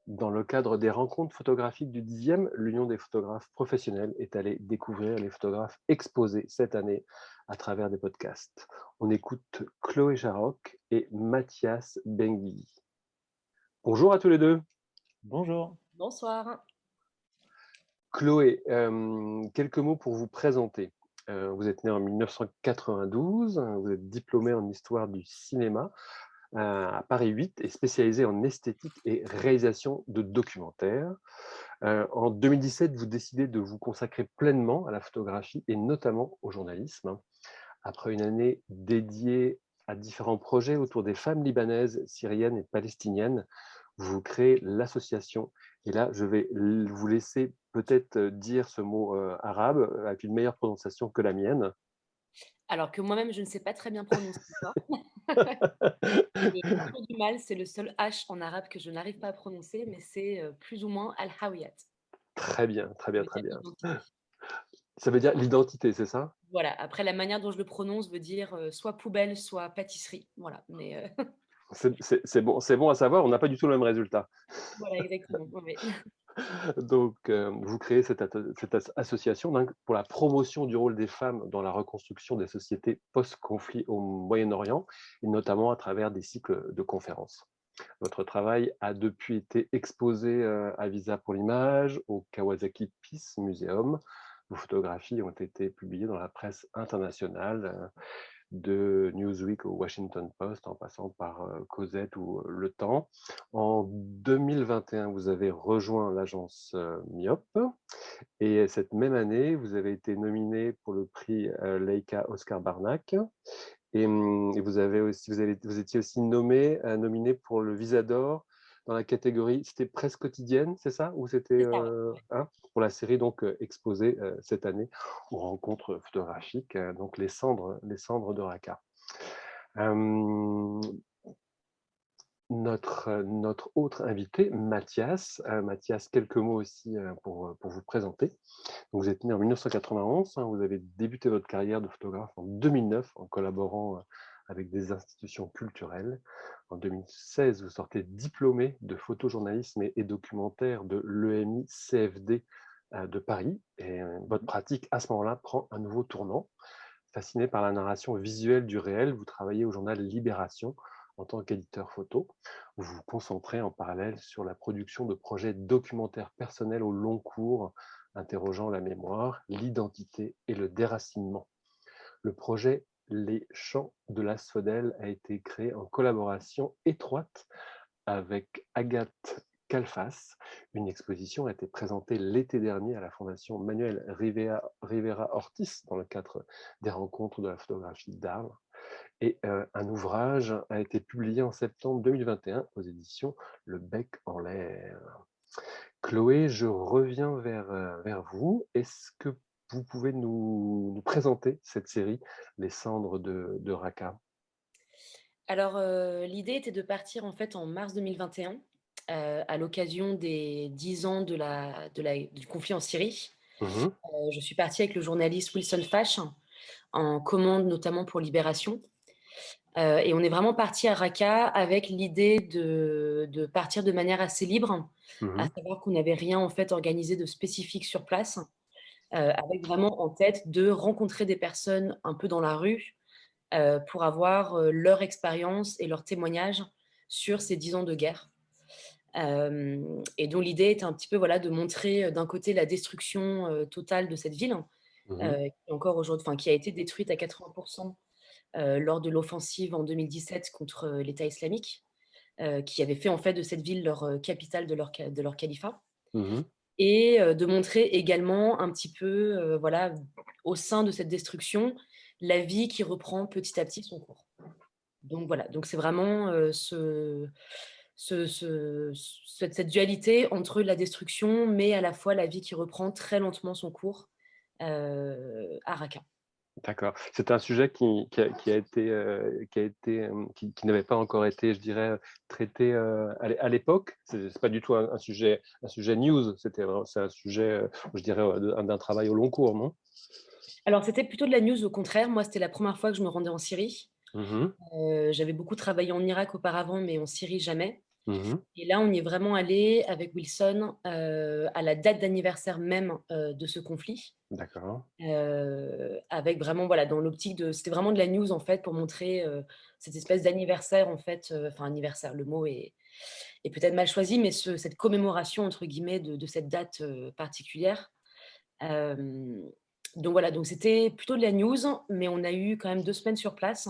Dans le cadre des rencontres photographiques du 10e, l'Union des photographes professionnels est allée découvrir les photographes exposés cette année à travers des podcasts. On écoute Chloé Jarrock et Mathias Bengui. Bonjour à tous les deux. Bonjour. Bonsoir. Chloé, quelques mots pour vous présenter. Vous êtes née en 1992, vous êtes diplômée en histoire du cinéma à Paris 8 et spécialisée en esthétique et réalisation de documentaires. En 2017, vous décidez de vous consacrer pleinement à la photographie et notamment au journalisme. Après une année dédiée à différents projets autour des femmes libanaises, syriennes et palestiniennes, vous créez l'association. Et là, je vais vous laisser peut-être dire ce mot arabe avec une meilleure prononciation que la mienne. Alors que moi-même, je ne sais pas très bien prononcer ça. J'ai toujours du mal, c'est le seul H en arabe que je n'arrive pas à prononcer, mais c'est, plus ou moins Al-Hawiyat. Très bien, très Ça bien, veut très dire bien. identité. Ça veut dire l'identité, c'est ça? Voilà, après la manière dont je le prononce veut dire, soit poubelle, soit pâtisserie. Voilà, mais, C'est bon à savoir, on n'a pas du tout le même résultat. voilà exactement, oui, oui. Donc, vous créez cette association donc, pour la promotion du rôle des femmes dans la reconstruction des sociétés post-conflit au Moyen-Orient, et notamment à travers des cycles de conférences. Votre travail a depuis été exposé à Visa pour l'image, au Kawasaki Peace Museum. Vos photographies ont été publiées dans la presse internationale, de Newsweek au Washington Post, en passant par Cosette ou Le Temps. En 2021, vous avez rejoint l'agence Myop, et cette même année, vous avez été nominé pour le prix Leica Oscar Barnack, et vous étiez aussi nominé pour le Visa d'Or dans la catégorie, c'était presse quotidienne, c'est ça? Ou c'était C'est ça, ouais, ouais. pour la série donc exposée cette année aux rencontres photographiques, donc les cendres de Raqqa. Euh, notre autre invité, Mathias. Mathias, quelques mots aussi pour vous présenter. Donc, vous êtes né en 1991, vous avez débuté votre carrière de photographe en 2009 en collaborant avec des institutions culturelles. En 2016, vous sortez diplômé de photojournalisme et documentaire de l'EMI CFD de Paris. Et votre pratique, à ce moment-là, prend un nouveau tournant. Fasciné par la narration visuelle du réel, vous travaillez au journal Libération en tant qu'éditeur photo. Vous vous concentrez en parallèle sur la production de projets documentaires personnels au long cours, interrogeant la mémoire, l'identité et le déracinement. Le projet Les Chants de l'Asphodèle a été créé en collaboration étroite avec Agathe Kalfas. Une exposition a été présentée l'été dernier à la Fondation Manuel Rivera Ortiz dans le cadre des rencontres de la photographie d'Arles. Et un ouvrage a été publié en septembre 2021 aux éditions Le Bec en l'air. Chloé, je reviens vers vous. Est-ce que vous pouvez nous présenter cette série, Les cendres de Raqqa? Alors, l'idée était de partir en fait en mars 2021, à l'occasion des 10 ans du conflit en Syrie. Mhm, Je suis partie avec le journaliste Wilson Fash, en commande notamment pour Libération. Et on est vraiment parti à Raqqa avec l'idée de partir de manière assez libre, à mhm, savoir qu'on n'avait rien en fait organisé de spécifique sur place, avec vraiment en tête de rencontrer des personnes un peu dans la rue, pour avoir leur expérience et leurs témoignages sur ces 10 ans de guerre. Et donc l'idée était un petit peu voilà, de montrer d'un côté la destruction totale de cette ville, mhm, qui, encore aujourd'hui, enfin, qui a été détruite à 80% lors de l'offensive en 2017 contre l'État islamique, qui avait fait en fait de cette ville leur capitale de leur califat. mhm. Et de montrer également un petit peu, voilà, au sein de cette destruction, la vie qui reprend petit à petit son cours. Donc voilà, donc c'est vraiment cette dualité entre la destruction, mais à la fois la vie qui reprend très lentement son cours à Raqqa. D'accord. C'est un sujet qui a été, qui n'avait pas encore été, je dirais, traité à l'époque. C'est pas du tout un sujet news. C'est un sujet, je dirais, d'un travail au long cours, non? Alors c'était plutôt de la news, au contraire. Moi, c'était la première fois que je me rendais en Syrie. Mhm, J'avais beaucoup travaillé en Irak auparavant, mais en Syrie, jamais. Mmh. Et là, on y est vraiment allé avec Wilson, à la date d'anniversaire même, de ce conflit. D'accord. Avec vraiment, voilà, dans l'optique de c'était vraiment de la news, en fait, pour montrer, cette espèce d'anniversaire, en fait, enfin anniversaire, le mot est peut-être mal choisi, mais cette «commémoration» entre guillemets de cette date, particulière. Hem, donc voilà, donc c'était plutôt de la news, mais on a eu quand même 2 semaines sur place,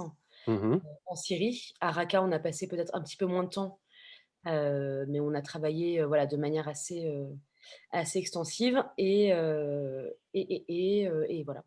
Mmh. en Syrie. À Raqqa, on a passé peut-être un petit peu moins de temps, mais on a travaillé, voilà, de manière assez extensive et voilà.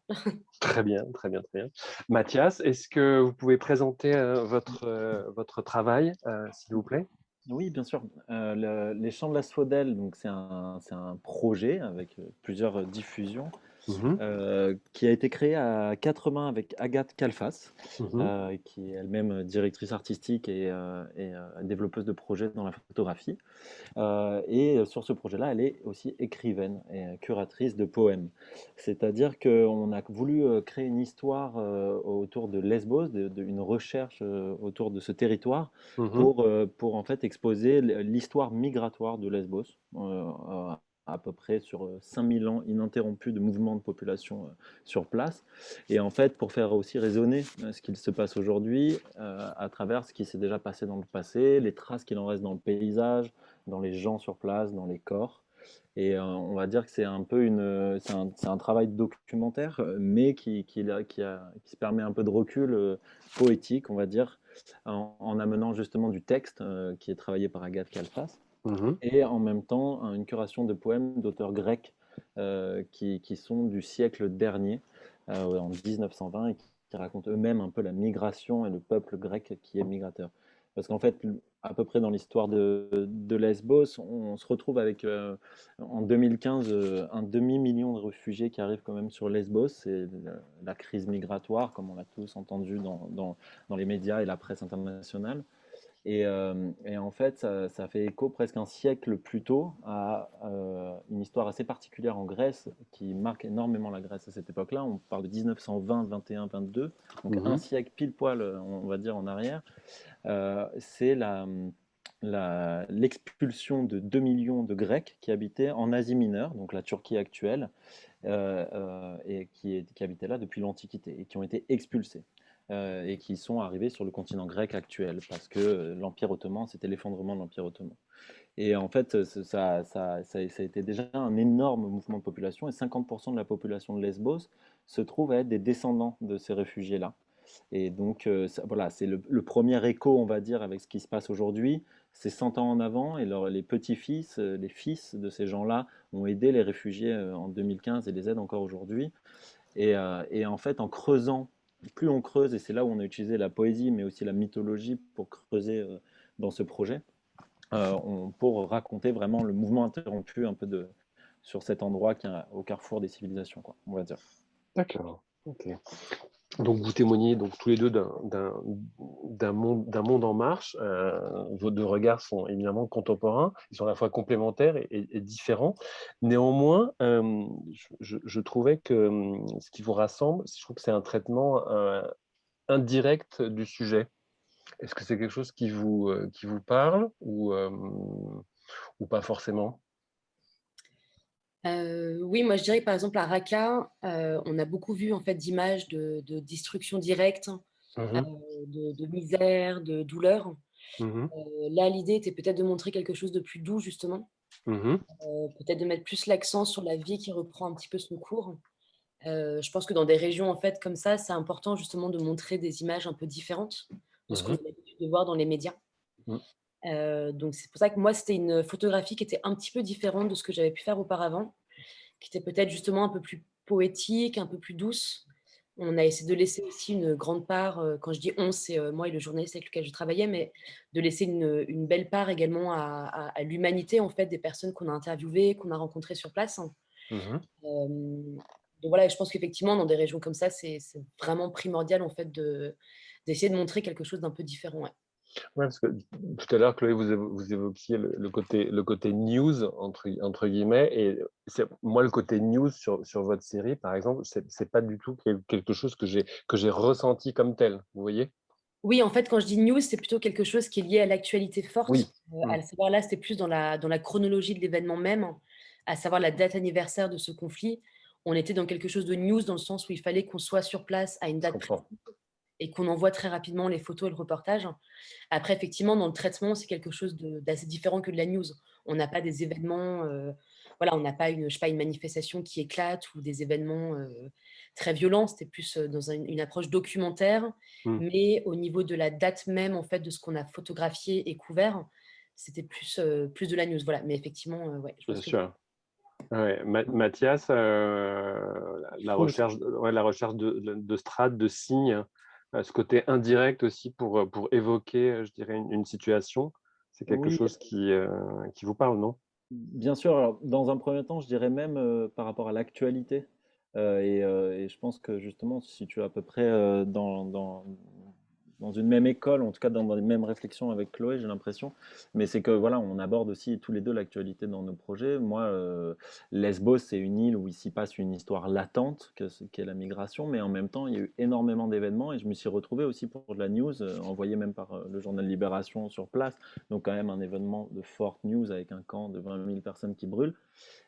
Très bien, très bien, très bien. Mathias, est-ce que vous pouvez présenter, votre travail, s'il vous plaît? Oui, bien sûr. Les Chants de l'Asphodèle, donc c'est un projet avec plusieurs diffusions Mmh. qui a été créé à quatre mains avec Agathe Kalfas, Mmh. qui est elle-même directrice artistique et développeuse de projets dans la photographie. Et sur ce projet-là, elle est aussi écrivaine et curatrice de poèmes. C'est-à-dire qu'on a voulu créer une histoire autour de Lesbos, une recherche autour de ce territoire Mmh. pour en fait exposer l'histoire migratoire de Lesbos. À peu près sur 5000 ans ininterrompus de mouvements de population sur place. Et en fait, pour faire aussi résonner ce qu'il se passe aujourd'hui à travers ce qui s'est déjà passé dans le passé, les traces qu'il en reste dans le paysage, dans les gens sur place, dans les corps. Et on va dire que c'est un peu c'est un travail documentaire, mais qui se permet un peu de recul poétique, on va dire, en amenant justement du texte qui est travaillé par Agathe Kalfas, Mmh. et en même temps une curation de poèmes d'auteurs grecs qui sont du siècle dernier, en 1920, et qui racontent eux-mêmes un peu la migration et le peuple grec qui est migrateur. Parce qu'en fait, à peu près dans l'histoire de Lesbos, on se retrouve avec en 2015 un demi-million de réfugiés qui arrivent quand même sur Lesbos. C'est la crise migratoire, comme on l'a tous entendu dans les médias et la presse internationale. Et en fait, ça fait écho presque un siècle plus tôt à une histoire assez particulière en Grèce qui marque énormément la Grèce à cette époque-là. On parle de 1920, 21, 22, donc un Mmh. siècle pile poil, on va dire, en arrière. C'est l'expulsion de 2 millions de Grecs qui habitaient en Asie mineure, donc la Turquie actuelle, et qui habitaient là depuis l'Antiquité et qui ont été expulsés et qui sont arrivés sur le continent grec actuel parce que l'Empire ottoman, c'était l'effondrement de l'Empire ottoman. Et en fait, ça a été déjà un énorme mouvement de population et 50% de la population de Lesbos se trouve à être des descendants de ces réfugiés-là. Et donc, voilà, c'est le premier écho, on va dire, avec ce qui se passe aujourd'hui. C'est 100 ans en avant et les petits-fils, les fils de ces gens-là ont aidé les réfugiés en 2015 et les aident encore aujourd'hui. Et en fait, en creusant, plus on creuse, et c'est là où on a utilisé la poésie, mais aussi la mythologie pour creuser dans ce projet, pour raconter vraiment le mouvement interrompu un peu sur cet endroit qui est au carrefour des civilisations, quoi, on va dire. D'accord, OK. Donc vous témoignez donc tous les 2 d'un monde en marche. Vos 2 regards sont éminemment contemporains. Ils sont à la fois complémentaires et différents. Néanmoins, je trouvais que, ce qui vous rassemble, je trouve que c'est un traitement, indirect du sujet. Est-ce que c'est quelque chose qui vous parle ou pas forcément? Oui, moi je dirais que par exemple à Raqqa, on a beaucoup vu en fait d'images de destruction directe, Mmh heu, mh. de misère, de douleur. Mmh. Là, l'idée était peut-être de montrer quelque chose de plus doux justement, Mmh. peut-être de mettre plus l'accent sur la vie qui reprend un petit peu son cours. Je pense que dans des régions en fait comme ça, c'est important justement de montrer des images un peu différentes de ce qu'on a Mmh. l'habitude de voir dans les médias. Mmh. Donc c'est pour ça que moi, c'était une photographie qui était un petit peu différente de ce que j'avais pu faire auparavant, qui était peut-être justement un peu plus poétique, un peu plus douce. On a essayé de laisser aussi une grande part, quand je dis «on», c'est, moi et le journaliste avec lequel je travaillais, mais de laisser une belle part également à l'humanité, en fait, des personnes qu'on a interviewées, qu'on a rencontrées sur place. Mmh. Donc voilà, et je pense qu'effectivement, dans des régions comme ça, c'est vraiment primordial, en fait, d'essayer de montrer quelque chose d'un peu différent, ouais. Ouais, parce que tout à l'heure, Chloé, vous évoquiez le côté «news» entre guillemets et c'est moi, le côté news sur votre série, par exemple, c'est pas du tout quelque chose que j'ai ressenti comme tel, vous voyez? Oui, en fait, quand je dis news, c'est plutôt quelque chose qui est lié à l'actualité Oui. forte. À savoir là, c'était plus dans la chronologie de l'événement même, à savoir la date anniversaire de ce conflit. On était dans quelque chose de news dans le sens où il fallait qu'on soit sur place à une Je date précise comprends. et qu'on envoie très rapidement les photos et le reportage. Après, effectivement, dans le traitement, c'est quelque chose d'assez différent que de la news. On n'a pas des événements, voilà, on n'a pas une, je sais pas, une manifestation qui éclate ou des événements très violents. C'était plus dans une approche documentaire, Mmh. mais au niveau de la date même, en fait, de ce qu'on a photographié et couvert, c'était plus de la news. Voilà. Mais effectivement, ouais, je vois Bien ce que tu sûr. Ouais, Mathias, la Oui, recherche, la recherche de strates, de signes, ce côté indirect aussi pour évoquer, je dirais, une situation, c'est quelque oui, chose qui vous parle, non? bien sûr. Alors, dans un premier temps, je dirais même par rapport à l'actualité. Et je pense que justement, si tu es à peu près dans une même école, en tout cas dans les mêmes réflexions avec Chloé, j'ai l'impression. Mais c'est que voilà, on aborde aussi tous les deux l'actualité dans nos projets. Moi, Lesbos, c'est une île où il s'y passe une histoire latente, qu'est la migration, mais en même temps, il y a eu énormément d'événements et je me suis retrouvé aussi pour de la news, envoyé même par le journal Libération sur place. Donc quand même un événement de forte news avec un camp de 20 000 personnes qui brûlent.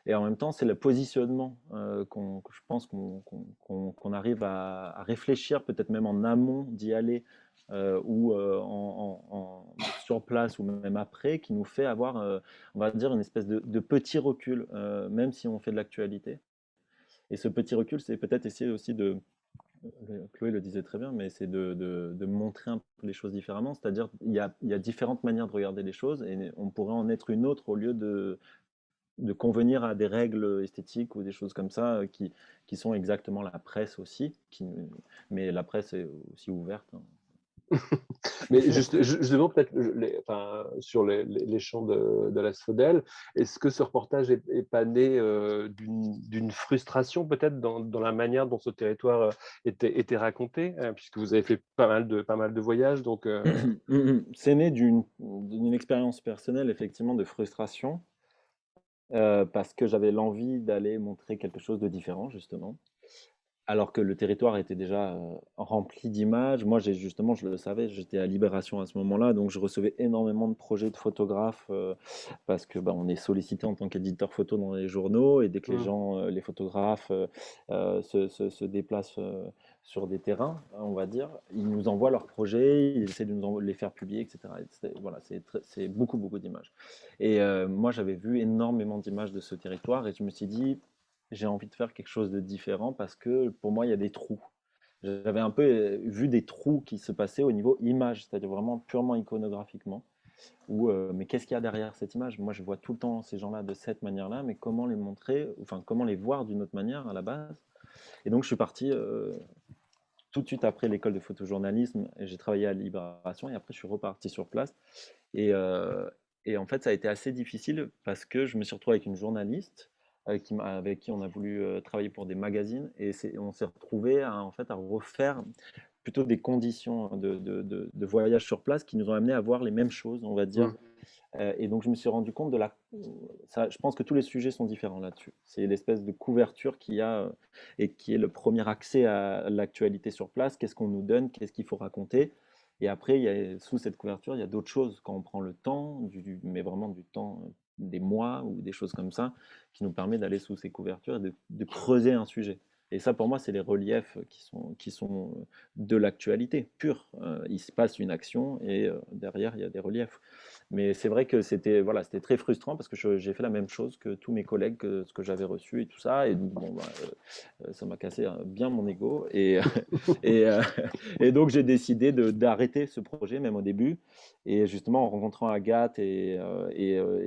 Et en même temps, c'est le positionnement que je pense qu'on arrive à réfléchir, peut-être même en amont d'y aller ou sur place ou même après, qui nous fait avoir, on va dire, une espèce de petit recul, même si on fait de l'actualité. Et ce petit recul, c'est peut-être essayer aussi Chloé le disait très bien, mais c'est de montrer un peu les choses différemment. C'est-à-dire, il y a différentes manières de regarder les choses et on pourrait en être une autre au lieu de convenir à des règles esthétiques ou des choses comme ça qui sont exactement la presse aussi, mais la presse est aussi ouverte, hein. Mais justement, peut-être enfin, sur les champs de l'asphodèle, est-ce que ce reportage est pas né d'une frustration peut-être dans la manière dont ce territoire était raconté, puisque vous avez fait pas mal de voyages, donc C'est né d'une expérience personnelle, effectivement, de frustration, parce que j'avais l'envie d'aller montrer quelque chose de différent, justement. Alors que le territoire était déjà rempli d'images. Moi, justement, je le savais, j'étais à Libération à ce moment-là, donc je recevais énormément de projets de photographes parce que bah, on est sollicité en tant qu'éditeur photo dans les journaux et dès que les mmh, gens, les photographes se déplacent sur des terrains, hein, on va dire, ils nous envoient leurs projets, ils essaient de les faire publier, etc. Et voilà, c'est beaucoup, beaucoup d'images. Et moi, j'avais vu énormément d'images de ce territoire et je me suis dit, j'ai envie de faire quelque chose de différent parce que pour moi, il y a des trous. J'avais un peu vu des trous qui se passaient au niveau image, c'est-à-dire vraiment purement iconographiquement. Mais qu'est-ce qu'il y a derrière cette image? Moi, je vois tout le temps ces gens-là de cette manière-là, mais comment les montrer, enfin, comment les voir d'une autre manière à la base? Et donc, je suis parti tout de suite après l'école de photojournalisme et j'ai travaillé à Libération et après, je suis reparti sur place. Et, euh, et en fait, ça a été assez difficile parce que je me suis retrouvé avec une journaliste avec qui on a voulu travailler pour des magazines et on s'est retrouvé en fait, à refaire plutôt des conditions de voyage sur place qui nous ont amené à voir les mêmes choses, on va dire. mmh. Et donc, je me suis rendu compte je pense que tous les sujets sont différents là-dessus. C'est l'espèce de couverture qu'il y a et qui est le premier accès à l'actualité sur place. Qu'est-ce qu'on nous donne? Qu'est-ce qu'il faut raconter? Et après, sous cette couverture, il y a d'autres choses. Quand on prend le temps, mais vraiment du temps, des mois ou des choses comme ça, qui nous permet d'aller sous ces couvertures et de creuser un sujet. Et ça, pour moi, c'est les reliefs qui sont de l'actualité pure. Il se passe une action et derrière, il y a des reliefs. Mais c'est vrai que c'était très frustrant parce que j'ai fait la même chose que tous mes collègues, que ce que j'avais reçu et tout ça. Et bon, bah, ça m'a cassé bien mon ego. Et, euh, et donc j'ai décidé d'arrêter ce projet, même au début. Et justement, en rencontrant Agathe et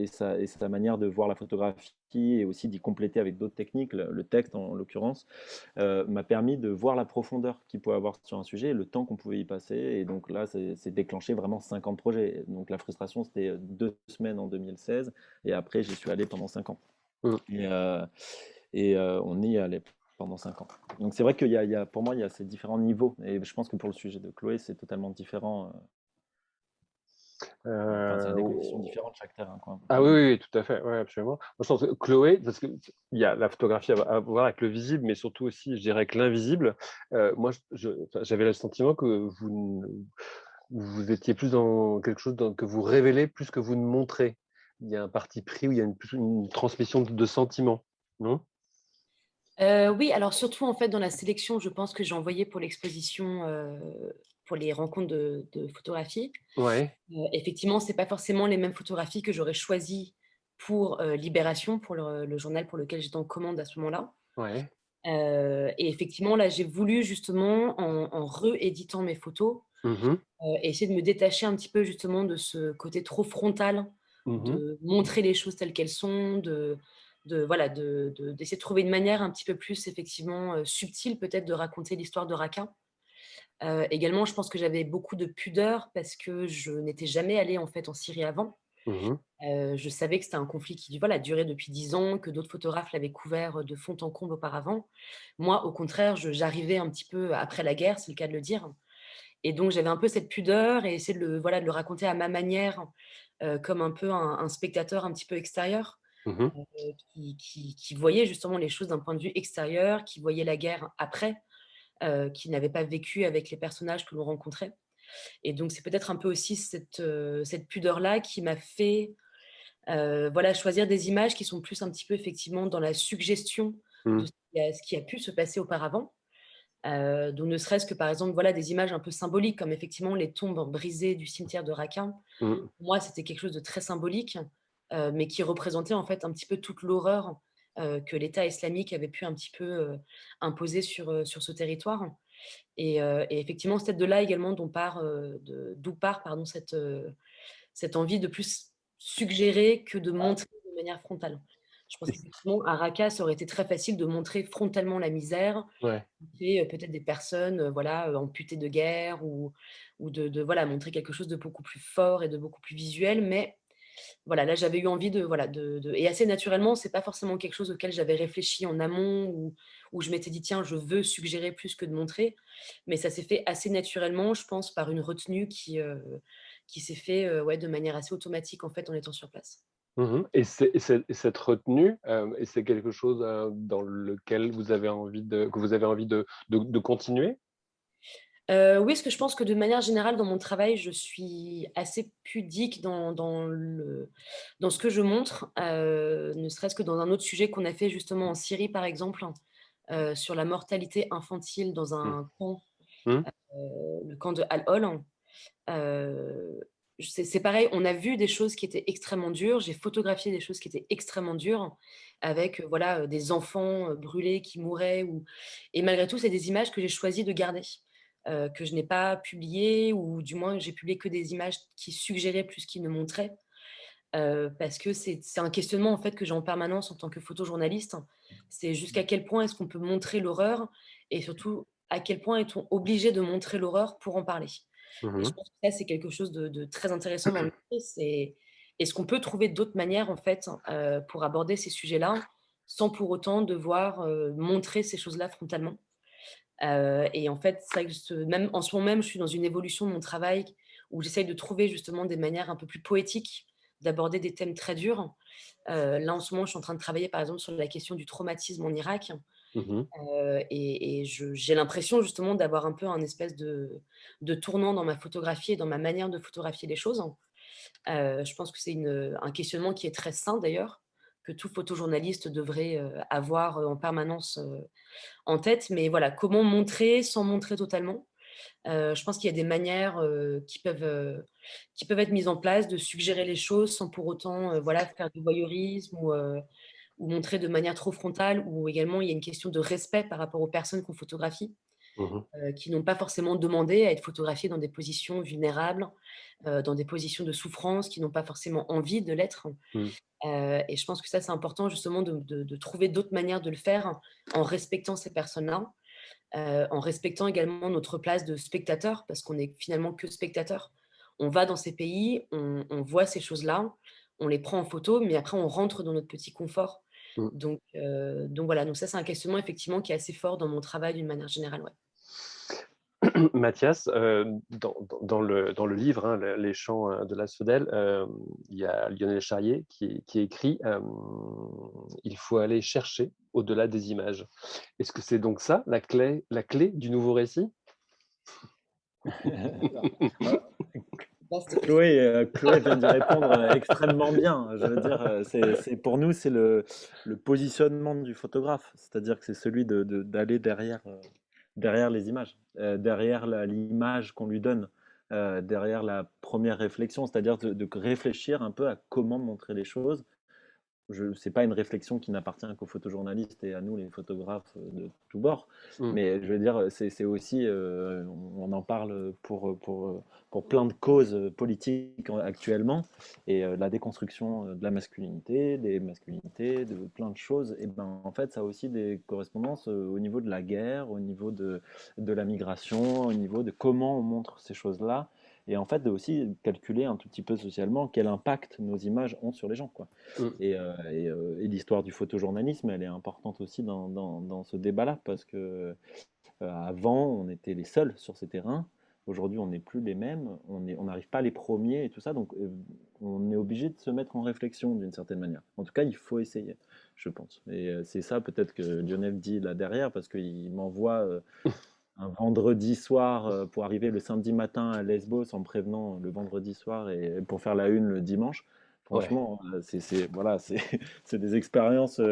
sa manière de voir la photographie et aussi d'y compléter avec d'autres techniques, le texte en l'occurrence, m'a permis de voir la profondeur qu'il pouvait avoir sur un sujet et le temps qu'on pouvait y passer. Et donc là, c'est déclenché vraiment 50 projets. Donc la frustration, c'était 2 semaines en 2016 et après, j'y suis allé pendant 5 ans. Mmh. Et on y est allé pendant 5 ans. Donc c'est vrai pour moi, il y a ces différents niveaux. Et je pense que pour le sujet de Chloé, c'est totalement différent. Enfin, ça a des conditions Euh, différentes chaque terrain, quoi. Ah oui, oui, oui, tout à fait, ouais, absolument. Moi, je pense que Chloé, parce qu'il y a la photographie à voir avec le visible, mais surtout aussi, je dirais, avec l'invisible. Moi, enfin, j'avais le sentiment que Ou vous étiez plus dans quelque chose que vous révélez plus que vous ne montrez? Il y a un parti pris où il y a plus une transmission de sentiments, non? Oui, alors surtout, en fait, dans la sélection, je pense que j'ai envoyé pour l'exposition, pour les rencontres de photographie. Ouais, Effectivement, c'est pas forcément les mêmes photographies que j'aurais choisies pour, Libération, pour le journal pour lequel j'étais en commande à ce moment-là. ouais. Et effectivement, là, j'ai voulu justement en rééditant mes photos, Mmh. essayer de me détacher un petit peu justement de ce côté trop frontal, Mmh. de montrer les choses telles qu'elles sont, de voilà, d'essayer de trouver une manière un petit peu plus effectivement, subtile peut-être de raconter l'histoire de Raqqa. Également, je pense que j'avais beaucoup de pudeur parce que je n'étais jamais allée en fait en Syrie avant. Mmh. Je savais que c'était un conflit qui voilà, durait depuis 10 ans, que d'autres photographes l'avaient couvert, de fond en comble auparavant. Moi, au contraire, j'arrivais un petit peu après la guerre, c'est le cas de le dire, et donc j'avais un peu cette pudeur et essayer de le voilà, de le raconter à ma manière, comme un peu un spectateur un petit peu extérieur, Mmh. qui voyait justement les choses d'un point de vue extérieur, qui voyait la guerre après, qui n'avait pas vécu avec les personnages que l'on rencontrait, et donc c'est peut-être un peu aussi cette pudeur-là qui m'a fait, voilà, choisir des images qui sont plus un petit peu effectivement dans la suggestion de Mmh. ce qui a pu se passer auparavant. Donc ne serait-ce que par exemple, voilà, des images un peu symboliques comme effectivement les tombes brisées du cimetière de Raqqa. Mmh. Pour moi, c'était quelque chose de très symbolique, mais qui représentait en fait un petit peu toute l'horreur, que l'État islamique avait pu un petit peu, imposer sur ce territoire, et effectivement, c'est peut-être de là également d'où part pardon cette envie de plus suggérer que de montrer de manière frontale. Je pense Et c qu'effectivement, à Raqqa, ça aurait été très facile de montrer frontalement la misère, Ouais. montrer, peut-être des personnes, voilà, amputées de guerre, ou de voilà, montrer quelque chose de beaucoup plus fort et de beaucoup plus visuel. Mais voilà, là, j'avais eu envie de voilà, et assez naturellement, c'est pas forcément quelque chose auquel j'avais réfléchi en amont, ou je m'étais dit: «Tiens, je veux suggérer plus que de montrer». Mais ça s'est fait assez naturellement, je pense, par une retenue qui s'est fait, ouais, de manière assez automatique, en fait, en étant sur place. Mmh. Et cette retenue, et c'est quelque chose, dans lequel vous avez envie de continuer? Oui, parce que je pense que de manière générale, dans mon travail, je suis assez pudique dans ce que je montre, ne serait-ce que dans un autre sujet qu'on a fait justement en Syrie, par exemple, sur la mortalité infantile dans Mmh. un camp, Mmh. le camp de Al-Hol. Heu, c'est pareil, on a vu des choses qui étaient extrêmement dures, j'ai photographié des choses qui étaient extrêmement dures avec, voilà, des enfants, brûlés qui mouraient, et malgré tout, c'est des images que j'ai choisi de garder, que je n'ai pas publiées, ou du moins j'ai publié que des images qui suggéraient plus qu'ils ne montraient, parce que c'est un questionnement en fait que j'ai en permanence en tant que photojournaliste. C'est jusqu'à quel point est-ce qu'on peut montrer l'horreur, et surtout à quel point est-on obligé de montrer l'horreur pour en parler? Et je Mmh. pense que ça, c'est quelque chose de très intéressant dans le métier. C'est est-ce qu'on peut trouver d'autres manières, en fait, pour aborder ces sujets-là, sans pour autant devoir, montrer ces choses-là frontalement? Et en fait, c'est vrai que même en ce moment même, je suis dans une évolution de mon travail où j'essaye de trouver justement des manières un peu plus poétiques d'aborder des thèmes très durs. Là, en ce moment, je suis en train de travailler, par exemple, sur la question du traumatisme en Irak. Mmh. Et j'ai l'impression justement d'avoir un peu un espèce de tournant dans ma photographie et dans ma manière de photographier les choses. Je pense que c'est un questionnement qui est très sain d'ailleurs, que tout photojournaliste devrait, avoir, en permanence, en tête. Mais voilà, comment montrer sans montrer totalement? Je pense qu'il y a des manières, qui peuvent être mises en place, de suggérer les choses sans pour autant, voilà, faire du voyeurisme, ou montrer de manière trop frontale, ou également il y a une question de respect par rapport aux personnes qu'on photographie, Mmh. qui n'ont pas forcément demandé à être photographiées dans des positions vulnérables, dans des positions de souffrance, qui n'ont pas forcément envie de l'être. Mmh. Et je pense que ça, c'est important justement de trouver d'autres manières de le faire en respectant ces personnes-là, en respectant également notre place de spectateur, parce qu'on est finalement que spectateur. On va dans ces pays, on voit ces choses-là, on les prend en photo, mais après on rentre dans notre petit confort. Mmh. Donc voilà, donc ça, c'est un questionnement effectivement qui est assez fort dans mon travail d'une manière générale, ouais. Mathias, dans le livre, hein, Les Chants, de l'asphodèle, il y a Lionel Charrier qui écrit, «Il faut aller chercher au-delà des images». Est-ce que c'est donc ça la clé du nouveau récit? Vaste question. Chloé vient d'y répondre extrêmement bien. Je veux dire, pour nous, c'est le positionnement du photographe. C'est-à-dire que c'est celui d'aller derrière les images, derrière l'image qu'on lui donne, derrière la première réflexion, c'est-à-dire de réfléchir un peu à comment montrer les choses. C'est pas une réflexion qui n'appartient qu'aux photojournalistes et à nous, les photographes de tous bords. Mm. Mais je veux dire, c'est aussi, on en parle pour plein de causes politiques actuellement, et la déconstruction de la masculinité, des masculinités, de plein de choses. Et ben, en fait, ça a aussi des correspondances au niveau de la guerre, au niveau de la migration, au niveau de comment on montre ces choses-là. Et en fait, de aussi calculer un tout petit peu socialement quel impact nos images ont sur les gens, quoi. Mm. Et l'histoire du photojournalisme, elle est importante aussi dans ce débat-là, parce que avant, on était les seuls sur ces terrains. Aujourd'hui, on n'est plus les mêmes, on n'arrive pas les premiers et tout ça, donc on est obligé de se mettre en réflexion d'une certaine manière. En tout cas, il faut essayer, je pense. Et c'est ça peut-être que Lionel dit là derrière, parce qu'il m'envoie un vendredi soir pour arriver le samedi matin à Lesbos en me prévenant le vendredi soir et pour faire la une le dimanche. Ouais. Franchement, voilà, c'est des expériences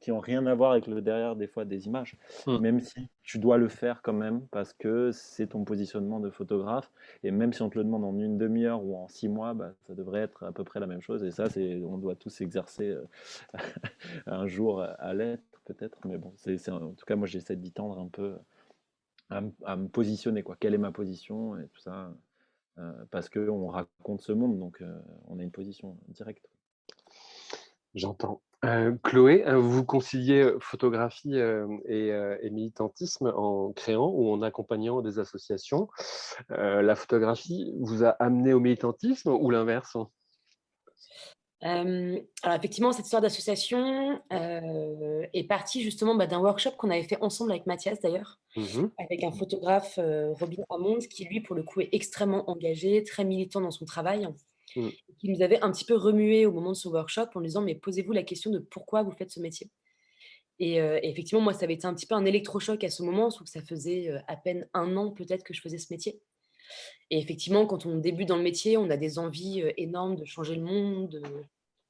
qui ont rien à voir avec le derrière des fois des images, Mm. même si tu dois le faire quand même parce que c'est ton positionnement de photographe, et même si on te le demande en une demi-heure ou en 6 mois, bah, ça devrait être à peu près la même chose, et ça, on doit tous exercer un jour à l'être peut-être, mais bon, en tout cas moi j'essaie d'y tendre un peu à me positionner, quoi. Quelle est ma position et tout ça, parce qu'on raconte ce monde, donc on a une position directe. J'entends. Chloé, vous conciliez photographie et militantisme en créant ou en accompagnant des associations. La photographie vous a amené au militantisme ou l'inverse? Alors effectivement, cette histoire d'association, est partie justement, d'un workshop qu'on avait fait ensemble avec Mathias d'ailleurs, Mhm. avec un photographe, Robin Hammond, qui lui, pour le coup, est extrêmement engagé, très militant dans son travail, Mm. qui nous avait un petit peu remué au moment de ce workshop en nous disant: «Mais posez-vous la question de pourquoi vous faites ce métier?» Et effectivement, moi, ça avait été un petit peu un électrochoc à ce moment, sauf que ça faisait, à peine 1 an peut-être que je faisais ce métier. Et effectivement, quand on débute dans le métier, on a des envies, énormes de changer le monde,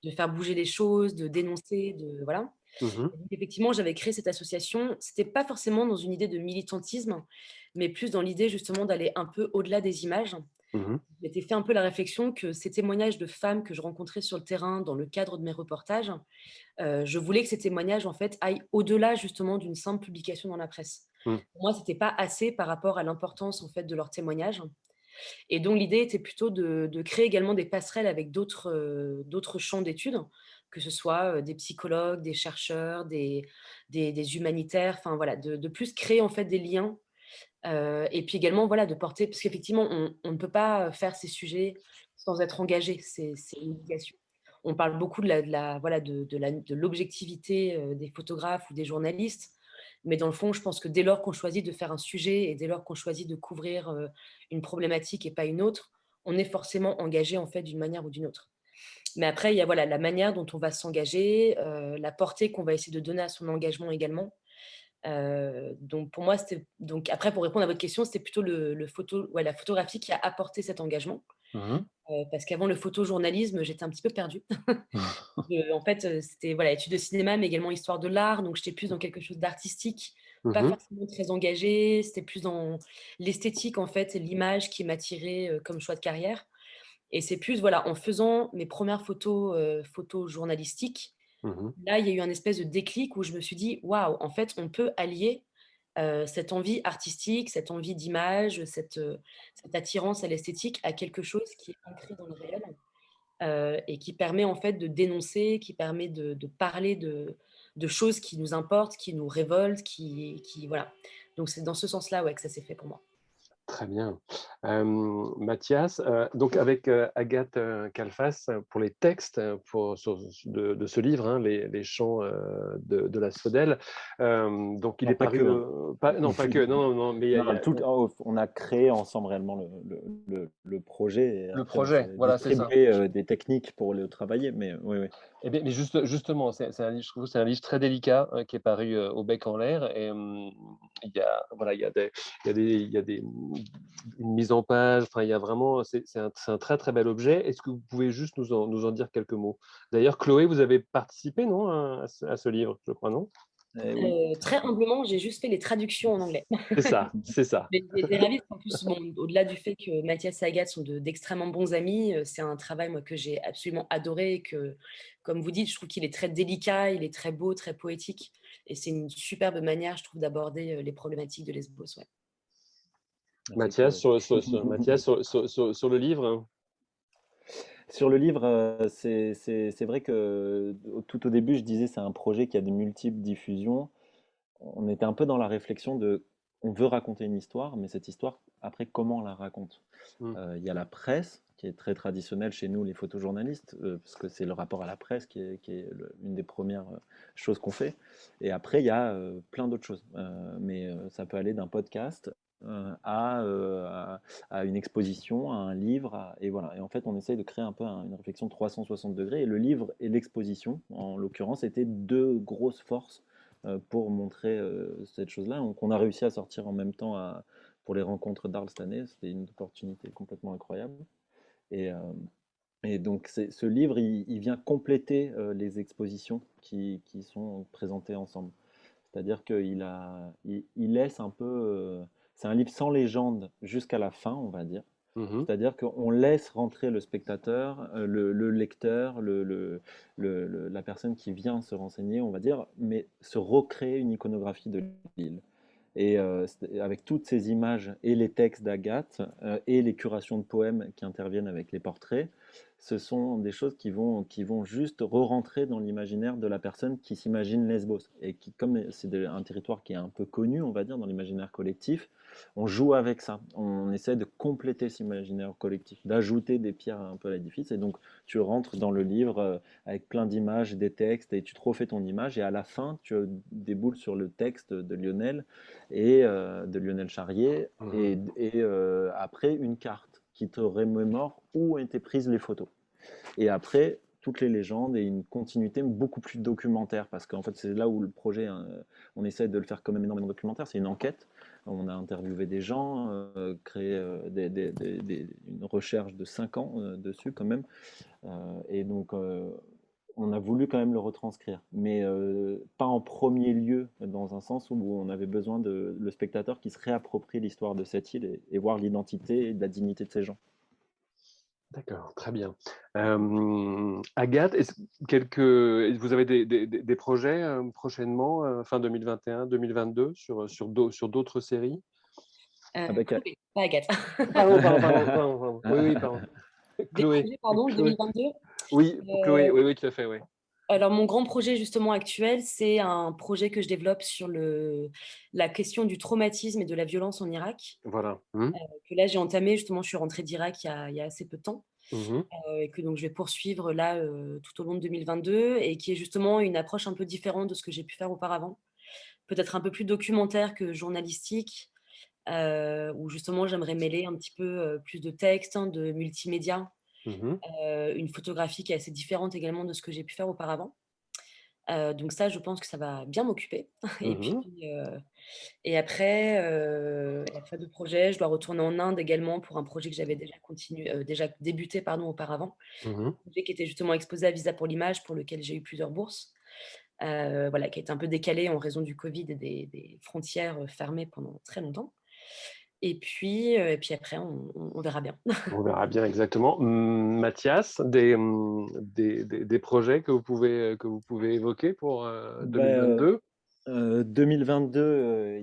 de faire bouger les choses, de dénoncer, de voilà. Mhm. Et donc effectivement, j'avais créé cette association. C'était pas forcément dans une idée de militantisme, mais plus dans l'idée justement d'aller un peu au-delà des images. Mhm. Je m'étais fait un peu la réflexion que ces témoignages de femmes que je rencontrais sur le terrain dans le cadre de mes reportages, je voulais que ces témoignages, en fait, aillent au-delà justement d'une simple publication dans la presse. Mm. Pour moi, c'était pas assez par rapport à l'importance, en fait, de leurs témoignages. Et donc l'idée était plutôt de créer également des passerelles avec d'autres champs d'études, que ce soit, des psychologues, des chercheurs, des humanitaires, enfin voilà, de plus créer en fait des liens, et puis également voilà, de porter parce qu'effectivement on ne peut pas, faire ces sujets sans être engagé, c'est une obligation. On parle beaucoup de la voilà, de l'objectivité, des photographes ou des journalistes, mais dans le fond, je pense que dès lors qu'on choisit de faire un sujet et dès lors qu'on choisit de couvrir, une problématique et pas une autre, on est forcément engagé, en fait, d'une manière ou d'une autre. Mais après, il y a, voilà, la manière dont on va s'engager, la portée qu'on va essayer de donner à son engagement également. Donc pour moi, c'était donc après pour répondre à votre question, c'était plutôt le photo ouais, la photographie qui a apporté cet engagement, Mhm. parce qu'avant le photojournalisme, j'étais un petit peu perdue. En fait, c'était voilà, études de cinéma, mais également histoire de l'art, donc j'étais plus dans quelque chose d'artistique, pas Mhm. forcément très engagée. C'était plus dans l'esthétique, en fait, et l'image qui m'attirait, comme choix de carrière. Et c'est plus, voilà, en faisant mes premières photos journalistiques, Mhm. là, il y a eu un espèce de déclic où je me suis dit: «Waouh, en fait, on peut allier, cette envie artistique, cette envie d'image, cette attirance à l'esthétique à quelque chose qui est ancré dans le réel». Et qui permet en fait de dénoncer, qui permet de parler de choses qui nous importent, qui nous révoltent, qui voilà. Donc c'est dans ce sens-là, ouais, que ça s'est fait pour moi. Très bien. Mathias, donc avec Agathe Kalfas, pour les textes de ce livre, hein, les chants de la Sodèle, donc il Non, est pas paru, que, hein. non pas que, non, non, non, mais Non, on a créé ensemble réellement le projet, et le après on s'est projet, voilà, c'est ça. distribué des techniques pour le travailler, mais oui, oui. Eh bien, mais justement, c'est un livre, je trouve que c'est un livre très délicat, qui est paru au Bec en l'air. Et il y a, voilà, il y a des une mise en page. Enfin, il y a vraiment, c'est un très très bel objet. Est-ce que vous pouvez juste nous en dire quelques mots? D'ailleurs, Chloé, vous avez participé, non, à ce livre, je crois, non? Oui. Très humblement, j'ai juste fait les traductions en anglais. C'est ça, c'est ça. Mais j'ai été ravie parce qu'en plus, bon, au-delà du fait que Mathias et Agathe sont d'extrêmement bons amis, c'est un travail moi, que j'ai absolument adoré et que, comme vous dites, je trouve qu'il est très délicat, il est très beau, très poétique. Et c'est une superbe manière, je trouve, d'aborder les problématiques de Lesbos. Ouais. Merci Mathias, Chloé. Mathias, sur le livre. Sur le livre, c'est vrai que tout au début, je disais c'est un projet qui a de multiples diffusions. On était un peu dans la réflexion de, on veut raconter une histoire, mais cette histoire, après, comment on la raconte? Mm. Il y a la presse, qui est très traditionnelle chez nous, les photojournalistes, parce que c'est le rapport à la presse qui est une des premières choses qu'on fait. Et après, il y a plein d'autres choses. Mais ça peut aller d'un podcast à une exposition, à un livre, et voilà. Et en fait, on essaye de créer un peu une réflexion de 360 degrés. Et le livre et l'exposition, en l'occurrence, étaient deux grosses forces pour montrer cette chose-là. Donc, on a réussi à sortir en même temps pour les rencontres d'Arles cette année. C'était une opportunité complètement incroyable. Et, euh, et donc, ce livre, il vient compléter les expositions qui sont présentées ensemble. C'est-à-dire qu'il laisse un peu. C'est un livre sans légende jusqu'à la fin, on va dire. Mhm. C'est-à-dire qu'on laisse rentrer le spectateur, le lecteur, la personne qui vient se renseigner, on va dire, mais se recréer une iconographie de l'île. Et avec toutes ces images et les textes d'Agathe et les curations de poèmes qui interviennent avec les portraits, ce sont des choses qui vont juste re-rentrer dans l'imaginaire de la personne qui s'imagine Lesbos. Et qui, comme c'est un territoire qui est un peu connu, on va dire, dans l'imaginaire collectif, on joue avec ça. On essaie de compléter cet imaginaire collectif, d'ajouter des pierres un peu à l'édifice. Et donc, tu rentres dans le livre avec plein d'images, des textes, et tu te refais ton image. Et à la fin, tu déboules sur le texte de Lionel et de Lionel Charrier, Mhm. et après une carte qui te remémore où ont été prises les photos. Et après, toutes les légendes et une continuité beaucoup plus documentaire, parce qu'en fait, c'est là où le projet, on essaie de le faire quand même énormément documentaire, c'est une enquête. On a interviewé des gens, créé une recherche de 5 ans dessus quand même. Et donc, on a voulu quand même le retranscrire, mais pas en premier lieu, dans un sens où on avait besoin de le spectateur qui se réapproprie l'histoire de cette île et voir l'identité et la dignité de ces gens. D'accord, très bien. Agathe, vous avez des projets prochainement, fin 2021, 2022, sur d'autres séries? Avec, Chloé, pas Agathe. Pardon. Oui, oui, pardon. Des Chloé, projets, pardon, Chloé. 2022. Oui, Chloé, oui, oui, tout à fait, oui. Alors, mon grand projet justement actuel, c'est un projet que je développe sur la question du traumatisme et de la violence en Irak. Voilà. Mhm. Que là, j'ai entamé, justement, je suis rentrée d'Irak il y a assez peu de temps. Mhm. Et que donc je vais poursuivre là tout au long de 2022 et qui est justement une approche un peu différente de ce que j'ai pu faire auparavant. Peut-être un peu plus documentaire que journalistique, où justement j'aimerais mêler un petit peu plus de texte, hein, de multimédia, Mhm. une photographie qui est assez différente également de ce que j'ai pu faire auparavant. Donc ça, je pense que ça va bien m'occuper. Et puis, Mhm. et après de projet, je dois retourner en Inde également pour un projet que j'avais déjà débuté pardon, auparavant. Mhm. Projet qui était justement exposé à Visa pour l'image, pour lequel j'ai eu plusieurs bourses. Voilà, qui a été un peu décalé en raison du Covid et des frontières fermées pendant très longtemps. Et puis après, on verra bien. On verra bien exactement. Mathias, des projets que vous pouvez évoquer pour ben, 2022? 2022,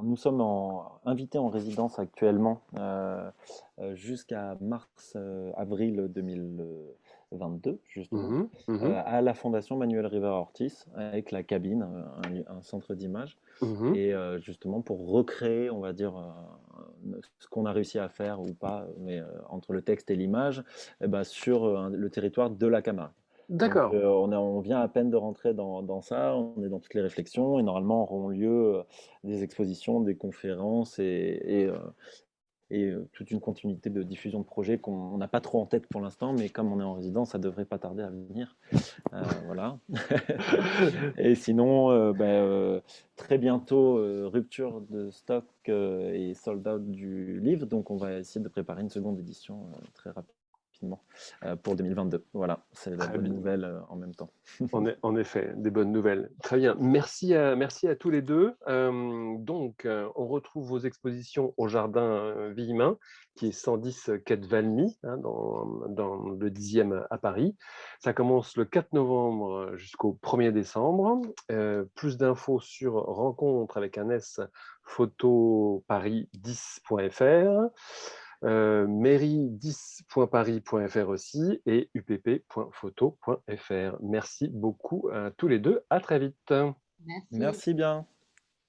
nous sommes invités en résidence actuellement jusqu'à mars-avril 2022, justement, Mhm. Mhm. à la Fondation Manuel Rivera Ortiz, avec la cabine, un centre d'image, Mhm. et justement pour recréer, on va dire, ce qu'on a réussi à faire ou pas, mais entre le texte et l'image, eh ben, sur le territoire de la Camargue. Donc, D'accord. on vient à peine de rentrer dans ça, on est dans toutes les réflexions, et normalement auront lieu des expositions, des conférences, et toute une continuité de diffusion de projets qu'on n'a pas trop en tête pour l'instant, mais comme on est en résidence, ça devrait pas tarder à venir. Voilà. Et sinon, très bientôt, rupture de stock et sold out du livre. Donc, on va essayer de préparer une seconde édition très rapidement pour 2022. Voilà, c'est la Très bonne bien. nouvelle en même temps. En effet, des bonnes nouvelles. Très bien. Merci à tous les deux. Donc, on retrouve vos expositions au Jardin Villemin, qui est 110 quai de Valmy, hein, dans le 10e à Paris. Ça commence le 4 novembre jusqu'au 1er décembre. Plus d'infos sur rencontre avec un S photoparis10.fr. mairie10.paris.fr aussi et upp.photo.fr. Merci beaucoup à tous les deux. À très vite. Merci. Merci bien.